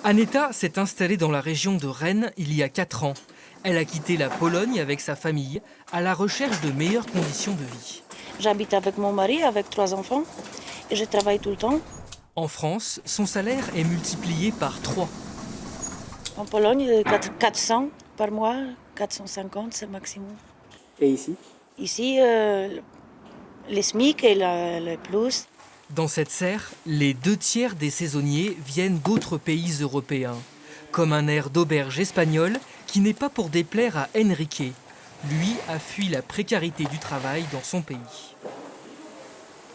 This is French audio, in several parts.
Aneta s'est installée dans la région de Rennes il y a 4 ans. Elle a quitté la Pologne avec sa famille à la recherche de meilleures conditions de vie. J'habite avec mon mari, avec 3 enfants, et je travaille tout le temps. En France, son salaire est multiplié par 3. En Pologne, 400 par mois, 450 c'est le maximum. Et ici? Ici, les SMIC et le plus. Dans cette serre, les 2/3 des saisonniers viennent d'autres pays européens, comme un air d'auberge espagnol qui n'est pas pour déplaire à Enrique. Lui a fui la précarité du travail dans son pays.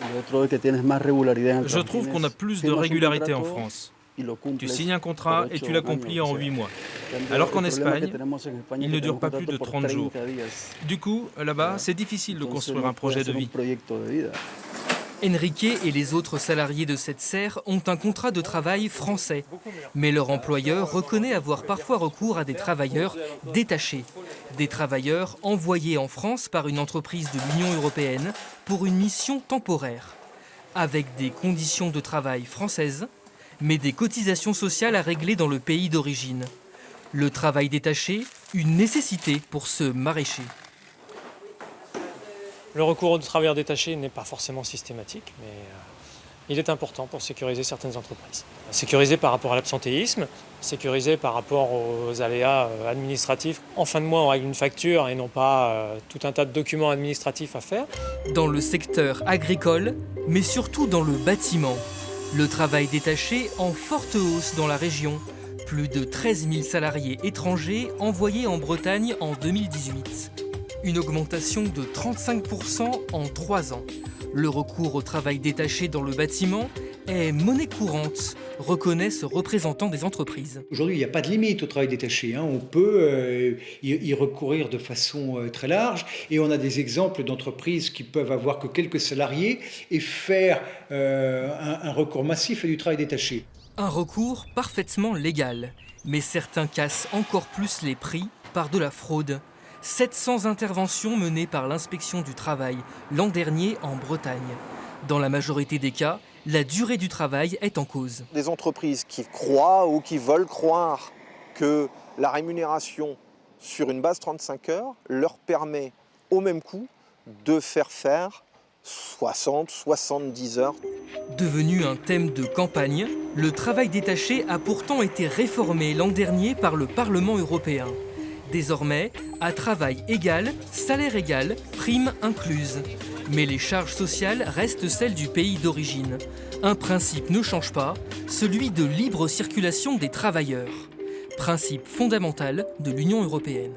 Je trouve qu'on a plus de régularité en France. Tu signes un contrat et tu l'accomplis en 8 mois. Alors qu'en Espagne, il ne dure pas plus de 30 jours. Du coup, là-bas, c'est difficile de construire un projet de vie. Enrique et les autres salariés de cette serre ont un contrat de travail français. Mais leur employeur reconnaît avoir parfois recours à des travailleurs détachés. Des travailleurs envoyés en France par une entreprise de l'Union européenne pour une mission temporaire. Avec des conditions de travail françaises, mais des cotisations sociales à régler dans le pays d'origine. Le travail détaché, une nécessité pour ce maraîcher. Le recours aux travailleurs détachés n'est pas forcément systématique, mais il est important pour sécuriser certaines entreprises. Sécuriser par rapport à l'absentéisme, sécuriser par rapport aux aléas administratifs. En fin de mois, on règle une facture et non pas tout un tas de documents administratifs à faire. Dans le secteur agricole, mais surtout dans le bâtiment. Le travail détaché en forte hausse dans la région. Plus de 13 000 salariés étrangers envoyés en Bretagne en 2018. Une augmentation de 35% en 3 ans. Le recours au travail détaché dans le bâtiment est monnaie courante, reconnaît ce représentant des entreprises. Aujourd'hui, il n'y a pas de limite au travail détaché. On peut y recourir de façon très large. Et on a des exemples d'entreprises qui peuvent avoir que quelques salariés et faire un recours massif à du travail détaché. Un recours parfaitement légal. Mais certains cassent encore plus les prix par de la fraude. 700 interventions menées par l'inspection du travail l'an dernier en Bretagne. Dans la majorité des cas, la durée du travail est en cause. Des entreprises qui croient ou qui veulent croire que la rémunération sur une base 35 heures leur permet au même coût de faire 60-70 heures. Devenu un thème de campagne, le travail détaché a pourtant été réformé l'an dernier par le Parlement européen. Désormais, à travail égal, salaire égal, prime incluse. Mais les charges sociales restent celles du pays d'origine. Un principe ne change pas, celui de libre circulation des travailleurs. Principe fondamental de l'Union européenne.